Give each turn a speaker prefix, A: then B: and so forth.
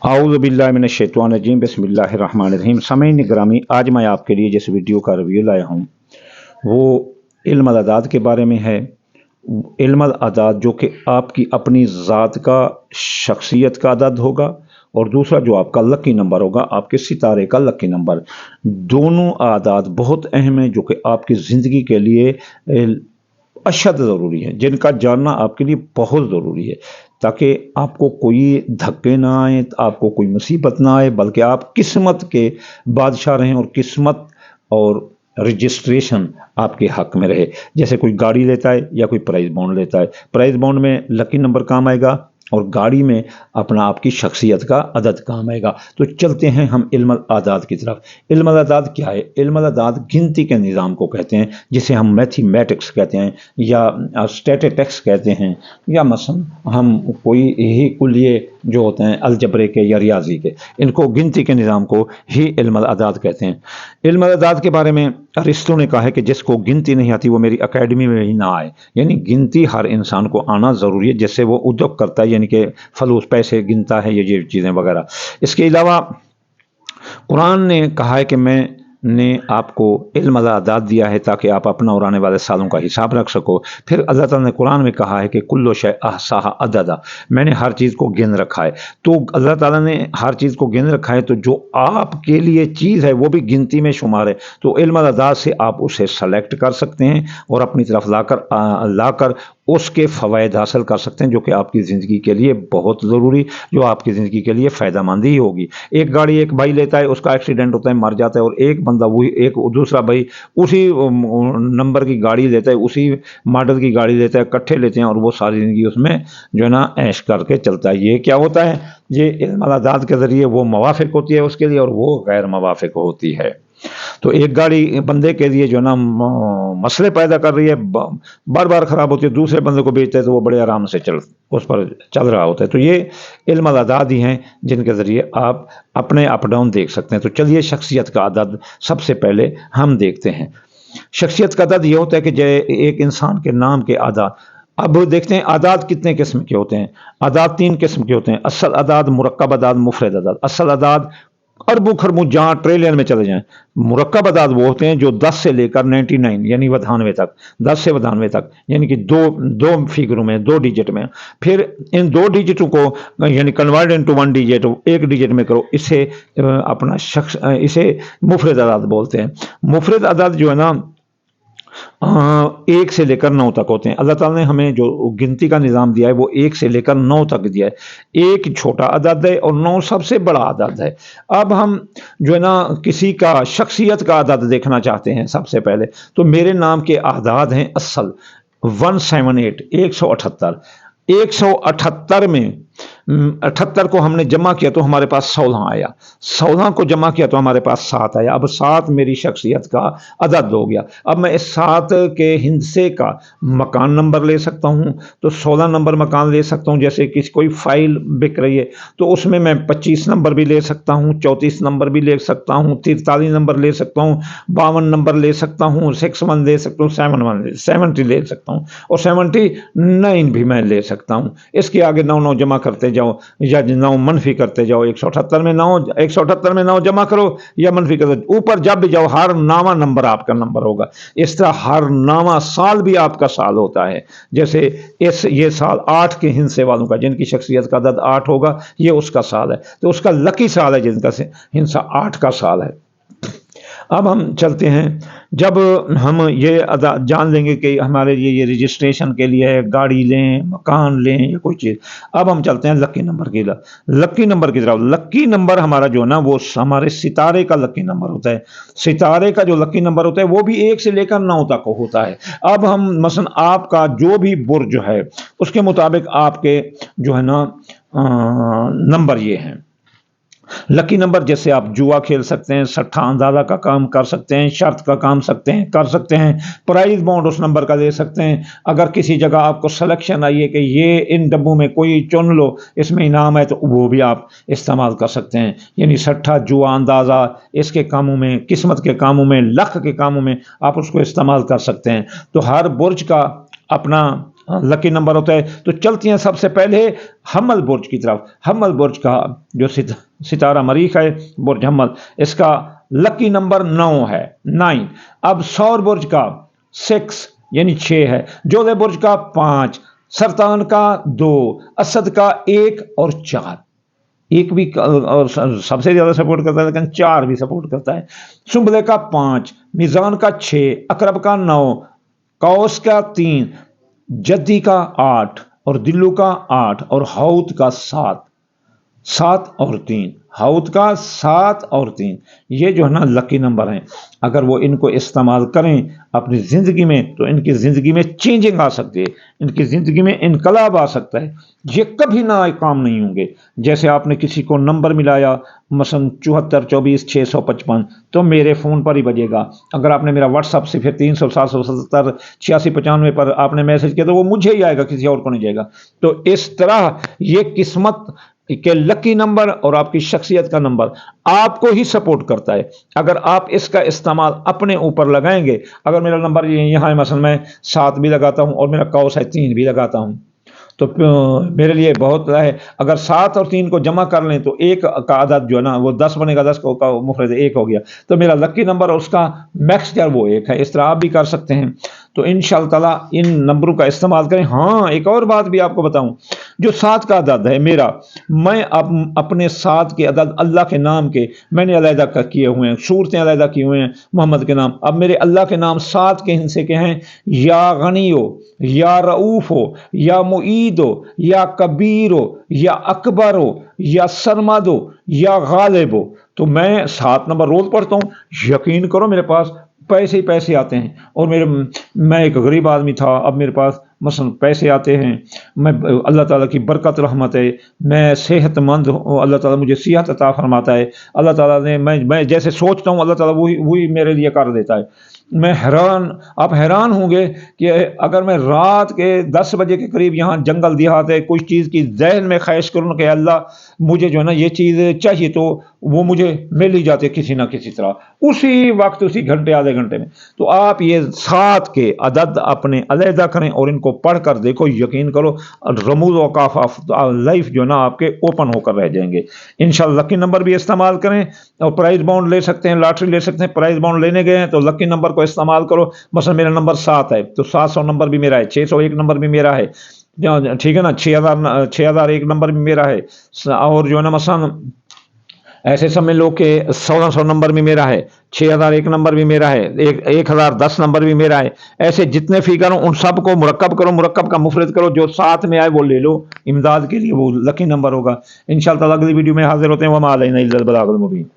A: आऊज़ बिल्लाहि मिनश शैतानिर रजीम बिस्मिल्लाहिर रहमानिर रहीम। सामईन ग्रामी, आज मैं आपके लिए जिस वीडियो का रिव्यू लाया हूँ वो इल्म अदाद के बारे में है। इल्म अदाद जो कि आपकी अपनी ज़ात का, शख्सियत का अदद होगा, और दूसरा जो आपका लकी नंबर होगा, आपके सितारे का लकी नंबर। दोनों आदाद बहुत अहम हैं जो कि आपकी ज़िंदगी के लिए अशद ज़रूरी है, जिनका जानना आपके लिए बहुत ज़रूरी है, ताकि आपको कोई धक्के ना आए, आपको कोई मुसीबत ना आए, बल्कि आप किस्मत के बादशाह रहें और किस्मत और रजिस्ट्रेशन आपके हक में रहे। जैसे कोई गाड़ी लेता है या कोई प्राइस बॉन्ड लेता है, प्राइस बॉन्ड में लकी नंबर काम आएगा और गाड़ी में अपना आपकी शख्सियत का अदद काम आएगा। तो चलते हैं हम इल्म आदाद की तरफ। इल्म आदाद क्या है? इल्म आदाद गिनती के निज़ाम को कहते हैं, जिसे हम मैथमेटिक्स कहते हैं या स्टैटिस्टिक्स कहते हैं, या मसलन हम कोई यही कुलिये जो होते हैं अलजबरे के या रियाजी के, इनको गिनती के निज़ाम को ही इल्म आदाद कहते हैं। इल्म आदाद के बारे में अरिस्टो ने कहा है कि जिसको गिनती नहीं आती वो मेरी अकेडमी में ही ना आए। यानी गिनती हर इंसान को आना ज़रूरी है, जिससे वो उद्योग करता है, यानी कि फलूस पैसे गिनता है, ये चीज़ें वगैरह। इसके अलावा कुरान ने कहा है कि मैंने आपको इल्म आदाद दिया है ताकि आप अपना और आने वाले सालों का हिसाब रख सको। फिर अल्लाह ताला ने कुरान में कहा है कि कुल्लु शै अहसाहा अददा, मैंने हर चीज़ को गिन रखा है। तो अल्लाह ताला ने हर चीज़ को गिन रखा है, तो जो आपके लिए चीज़ है वो भी गिनती में शुमार है। तो इल्म आदाद से आप उसे सेलेक्ट कर सकते हैं और अपनी तरफ लाकर उसके फ़वायद हासिल कर सकते हैं, जो कि आपकी ज़िंदगी के लिए बहुत ज़रूरी, जो आपकी ज़िंदगी के लिए फ़ायदेमंद ही होगी। एक गाड़ी एक भाई लेता है, उसका एक्सीडेंट होता है, मर जाता है, और एक बंदा वही एक दूसरा भाई उसी नंबर की गाड़ी लेता है, उसी मॉडल की गाड़ी लेता है, इकट्ठे लेते हैं और वो सारी ज़िंदगी उसमें जो है ना ऐश करके चलता है। ये क्या होता है? ये इल्म आदाद के ज़रिए वो मवाफ़िक होती है उसके लिए और वो गैर मवाफ़िक होती है। तो एक गाड़ी बंदे के लिए जो है ना मसले पैदा कर रही है, बार बार ख़राब होती है, दूसरे बंदे को बेचते हैं तो वो बड़े आराम से उस पर चल रहा होता है। तो ये इल्म आदाद ही हैं जिनके ज़रिए आप अपने अप डाउन देख सकते हैं। तो चलिए शख्सियत का अदद सबसे पहले हम देखते हैं। शख्सियत का अदद ये होता है कि जैसे एक इंसान के नाम के आदाद। अब देखते हैं आदाद कितने किस्म के होते हैं। आदाद 3 किस्म के होते हैं: असल आदाद, मुरक्कब आदाद, मुफरद आदाद। असल आदाद अरबों खरबों जहाँ ट्रिलियन में चले जाएं। मुरक्कब आदाद वो होते हैं जो 10 से लेकर 99 यानी 92 तक, 10 से 92 तक, यानी कि दो फिगरों में, 2 डिजिट में। फिर इन 2 डिजिटों को यानी कन्वर्ट इनटू 1 डिजिट, 1 डिजिट में करो, इसे मुफरद आदाद बोलते हैं। मुफरद आदाद जो है ना 1 से लेकर 9 तक होते हैं। अल्लाह ताला ने हमें जो गिनती का निज़ाम दिया है वो 1 से लेकर 9 तक दिया है। 1 छोटा अदद है और 9 सबसे बड़ा अदद है। अब हम जो है ना किसी का शख्सियत का अदद देखना चाहते हैं सबसे पहले, तो मेरे नाम के अदाद हैं असल 178, 178। 178 में 78 को हमने जमा किया तो हमारे पास 16 आया, 16 को जमा किया तो हमारे पास 7 आया। अब 7 मेरी शख्सियत का अदद हो गया। अब मैं इस 7 के हिस्से का मकान नंबर ले सकता हूँ, तो 16 नंबर मकान ले सकता हूँ। जैसे कि कोई फाइल बिक रही है तो उसमें मैं 25 नंबर भी ले सकता हूँ, 34 नंबर भी ले सकता हूँ, 43 नंबर ले सकता हूँ, 52 नंबर ले सकता हूँ, 61 ले सकता हूँ, 70 ले सकता हूँ, और 79 भी मैं ले सकता हूँ। इसके आगे 9 जमा करते जाओ या 9 मनफी करते जाओ। 178 में 9 जमा करो या मनफी करो, ऊपर जब भी जाओ हर नामा नंबर आपका नंबर होगा। इस तरह हर नामा साल भी आपका साल होता है। जैसे ये साल 8 के हिंसे वालों का, जिनकी शख्सियत का अदद 8 होगा, ये उसका साल है, तो उसका लकी साल है जिनका हिंसा 8 का साल है। अब हम चलते हैं, जब हम ये जान लेंगे कि हमारे ये रजिस्ट्रेशन के लिए गाड़ी लें, मकान लें या कोई चीज़, अब हम चलते हैं लकी नंबर की तरफ। लकी नंबर हमारा जो है ना वो हमारे सितारे का लकी नंबर होता है। सितारे का जो लकी नंबर होता है वो भी 1 से लेकर 9 तक होता है। अब हम मसलन आपका जो भी बुर्ज है उसके मुताबिक आपके जो है ना नंबर ये हैं लकी नंबर। जैसे आप जुआ खेल सकते हैं, सट्टा अंदाजा का काम कर सकते हैं, शर्त का काम कर सकते हैं, प्राइज बॉन्ड उस नंबर का ले सकते हैं। अगर किसी जगह आपको सिलेक्शन आई है कि ये इन डब्बों में कोई चुन लो, इसमें इनाम है, तो वो भी आप इस्तेमाल कर सकते हैं। यानी सट्टा, जुआ, अंदाज़ा, इसके कामों में, किस्मत के कामों में, लक के कामों में आप उसको इस्तेमाल कर सकते हैं। तो हर बुर्ज का अपना लकी नंबर होता है। तो चलती हैं सबसे पहले हमल बुर्ज की तरफ। हमल बुर्ज का जो सितारा मरीख है, बुर्ज हमल, इसका लकी नंबर 9 है, 9। अब सौर बुर्ज का 6 यानी 6 है, जोधे बुर्ज का 5, सरतान का 2, असद का 1 और 4। एक भी और सबसे ज्यादा सपोर्ट करता है, लेकिन 4 भी सपोर्ट करता है। सुंबले का 5, मीजान का 6, अकरब का 9, कौस का 3, जद्दी का 8 और दिल्लू का 8 और हौत का 7, 7 और 3, हौत का 7 और 3। ये जो है ना लकी नंबर हैं, अगर वो इनको इस्तेमाल करें अपनी ज़िंदगी में तो इनकी ज़िंदगी में चेंजिंग आ सकती है, इनकी ज़िंदगी में इनकलाब आ सकता है। ये कभी ना काम नहीं होंगे। जैसे आपने किसी को नंबर मिलाया मसलन 74 24 655, तो मेरे फ़ोन पर ही बजेगा। अगर आपने मेरा व्हाट्सअप से फिर 300 770 86 95 पर आपने मैसेज किया तो वो मुझे ही आएगा, किसी और को नहीं जाएगा। तो इस तरह ये किस्मत के लकी नंबर और आपकी शख्सियत का नंबर आपको ही सपोर्ट करता है। अगर आप इसका इस्तेमाल अपने ऊपर लगाएंगे, अगर मेरा नंबर यहाँ है मसलन मैं 7 भी लगाता हूँ और मेरा कौस है 3 भी लगाता हूँ, तो मेरे लिए बहुत है। अगर 7 और 3 को जमा कर लें तो एक का आदद जो है ना वो 10 बनेगा, 10 का मुफरद 1 हो गया। तो मेरा लकी नंबर और उसका मैक्सचर वो 1 है। इस तरह आप भी कर सकते हैं। तो इंशाअल्लाह ताला इन नंबरों का इस्तेमाल करें। हाँ, एक और बात भी आपको बताऊं, जो 7 का अदद है मेरा, मैं अब अपने 7 के अदद अल्लाह के नाम के मैंने अलहदा किए हुए हैं, सूरतें अलहदा किए हुए हैं मोहम्मद के नाम। अब मेरे अल्लाह के नाम 7 के हिस्से के हैं, या गनी हो, या रऊफ हो, या मुईद हो, या कबीर हो, या अकबर हो, या सरमद हो, या गालिब हो। तो मैं 7 नंबर रोज पढ़ता हूँ। यकीन करो मेरे पास पैसे ही पैसे आते हैं। और मैं एक गरीब आदमी था, अब मेरे पास मसलन पैसे आते हैं। मैं अल्लाह ताला की बरकत रहमत है, मैं सेहतमंद हूँ, अल्लाह ताला मुझे सेहत अता फरमाता है। अल्लाह ताला ने मैं जैसे सोचता हूँ अल्लाह ताला वही मेरे लिए कर देता है। मैं हैरान, आप हैरान होंगे कि अगर मैं रात के 10 बजे के करीब यहाँ जंगल देहात है, कुछ चीज़ की जहन में ख्वाहिश करूँ कि अल्लाह मुझे जो है ना ये चीज़ चाहिए, तो वो मुझे मिल ही जाती है किसी ना किसी तरह, उसी वक्त, उसी घंटे आधे घंटे में। तो आप ये 7 के अदद अपने अलहदा करें और इनको पढ़ कर देखो, यकीन करो रमूज औकाफ ऑफ लाइफ जो है ना आपके ओपन होकर रह जाएंगे। इंशाल्लाह लकी नंबर भी इस्तेमाल करें और प्राइज बाउंड ले सकते हैं, लॉटरी ले सकते हैं। प्राइज बाउंड लेने गए हैं तो लकी नंबर को इस्तेमाल करो। मसलन मेरा नंबर 7 है तो 700 नंबर भी मेरा है, 601 नंबर भी मेरा है, ठीक है ना, 6001 नंबर भी मेरा है। और जो है ना मसलन ऐसे समझ लो कि 1600 नंबर भी मेरा है, 6001 नंबर भी मेरा है, 1010 नंबर भी मेरा है। ऐसे जितने फिगर उन सब को मुरक्कब करो, मुरक्कब का मुफरद करो, जो साथ में आए वो ले लो इमदाद के लिए, वो लकी नंबर होगा। इंशाअल्लाह अगली वीडियो में हाजिर होते हैं। वमा अलैना इल्लल बलागुल मुबीन।